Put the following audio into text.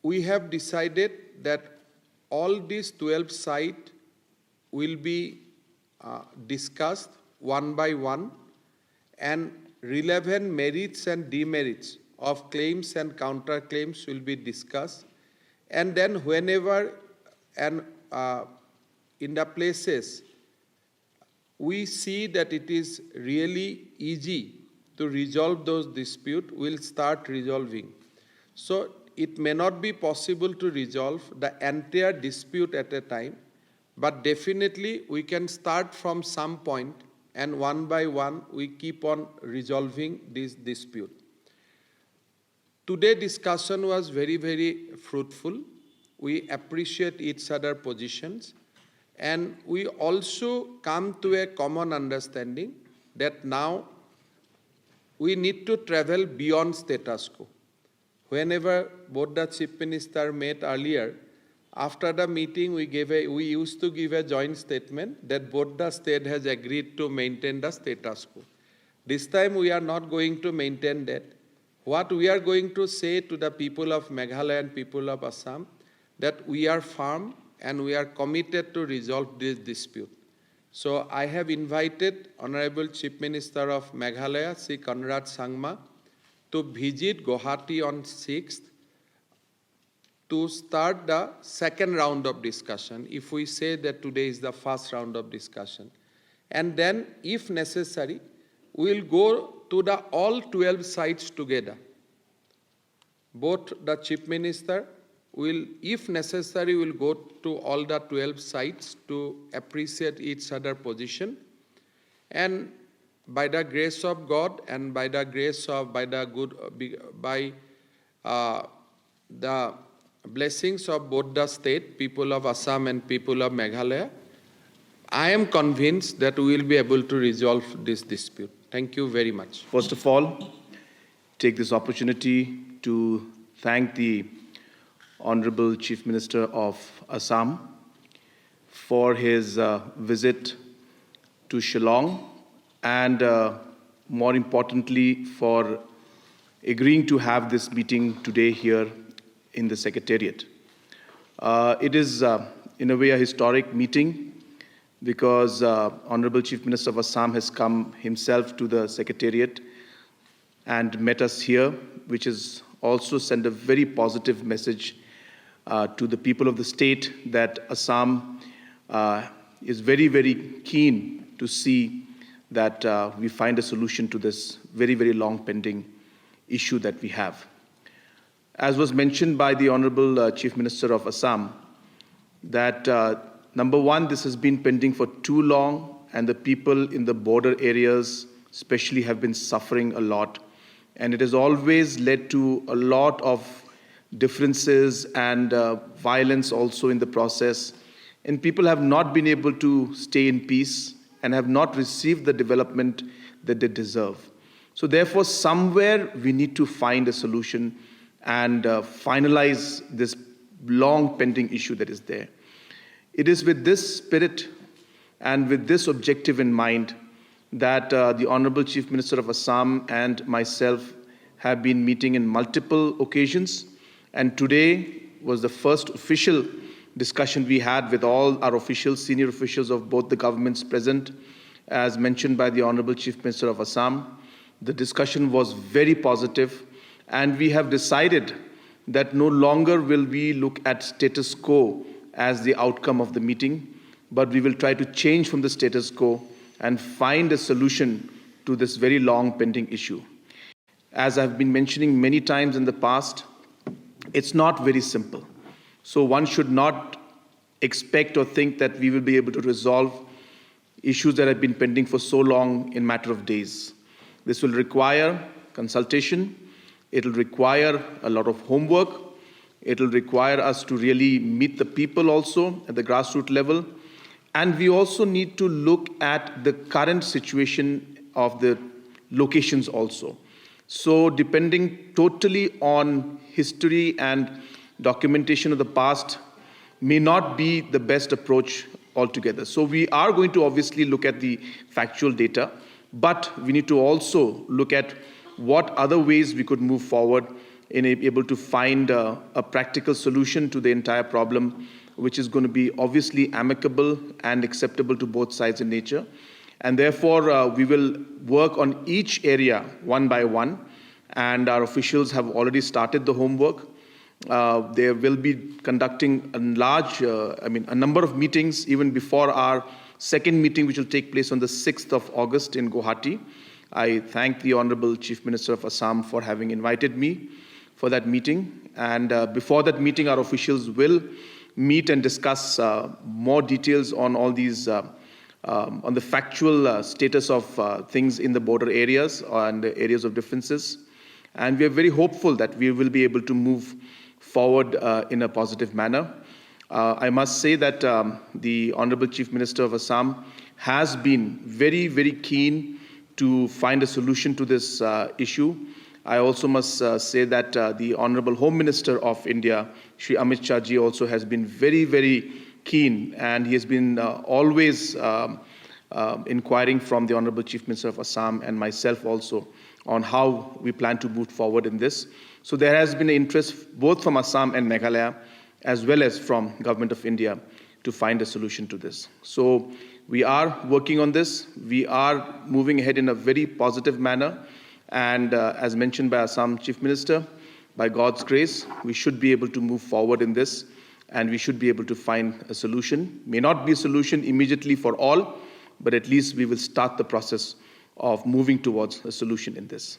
we have decided that all these 12 sites will be discussed one by one, and relevant merits and demerits of claims and counterclaims will be discussed. And then whenever and in the places we see that it is really easy to resolve those disputes, we'll start resolving. So it may not be possible to resolve the entire dispute at a time, but definitely we can start from some point, and one by one we keep on resolving this dispute. Today's discussion was very, very fruitful. We appreciate each other's positions, and we also come to a common understanding that now we need to travel beyond status quo. Whenever both the Chief Minister met earlier, after the meeting we used to give a joint statement that both the state has agreed to maintain the status quo. This time we are not going to maintain that. What we are going to say to the people of Meghalaya and people of Assam, that we are firm and we are committed to resolve this dispute. So I have invited Honorable Chief Minister of Meghalaya, Sri Conrad Sangma, to visit Guwahati on 6th to start the second round of discussion, if we say that today is the first round of discussion. And then, if necessary, we will go to the all 12 sites together. Both the Chief Minister will, if necessary, will go to all the 12 sites to appreciate each other's position. And by the grace of God and by the grace of, the blessings of both the state, people of Assam and people of Meghalaya, I am convinced that we will be able to resolve this dispute. Thank you very much. First of all, take this opportunity to thank the Honorable Chief Minister of Assam for his visit to Shillong, and more importantly for agreeing to have this meeting today here in the Secretariat. It is in a way a historic meeting because Honorable Chief Minister of Assam has come himself to the Secretariat and met us here, which is also send a very positive message to the people of the state that Assam is very, very keen to see that we find a solution to this very, very long pending issue that we have. As was mentioned by the Honorable Chief Minister of Assam, that number one, this has been pending for too long, and the people in the border areas especially have been suffering a lot. And it has always led to a lot of differences and violence also in the process. And people have not been able to stay in peace and have not received the development that they deserve. So therefore, somewhere we need to find a solution and finalize this long pending issue that is there. It is with this spirit and with this objective in mind that the Honorable Chief Minister of Assam and myself have been meeting in multiple occasions, and today was the first official discussion we had with all our officials, senior officials of both the governments present, as mentioned by the Honorable Chief Minister of Assam. The discussion was very positive, and we have decided that no longer will we look at status quo as the outcome of the meeting, but we will try to change from the status quo and find a solution to this very long pending issue. As I've been mentioning many times in the past, it's not very simple. So one should not expect or think that we will be able to resolve issues that have been pending for so long in a matter of days. This will require consultation. It will require a lot of homework. It will require us to really meet the people also at the grassroots level. And we also need to look at the current situation of the locations also. So depending totally on history and documentation of the past may not be the best approach altogether. So we are going to obviously look at the factual data, but we need to also look at what other ways we could move forward able to find a practical solution to the entire problem, which is going to be obviously amicable and acceptable to both sides in nature. And therefore, we will work on each area one by one, and our officials have already started the homework. They will be conducting a number of meetings even before our second meeting, which will take place on the 6th of August in Guwahati. I thank the Honorable Chief Minister of Assam for having invited me for that meeting. And before that meeting, our officials will meet and discuss more details on all these, on the factual status of things in the border areas and the areas of differences. And we are very hopeful that we will be able to move forward in a positive manner. I must say that the Honorable Chief Minister of Assam has been very, very keen to find a solution to this issue. I also must say that the Honorable Home Minister of India, Shri Amit Shah ji, also has been very, very keen, and he has been always inquiring from the Honorable Chief Minister of Assam and myself also on how we plan to move forward in this. So there has been an interest both from Assam and Meghalaya as well as from Government of India to find a solution to this. So we are working on this. We are moving ahead in a very positive manner. And as mentioned by Assam Chief Minister, by God's grace, we should be able to move forward in this, and we should be able to find a solution. May not be a solution immediately for all, but at least we will start the process of moving towards a solution in this.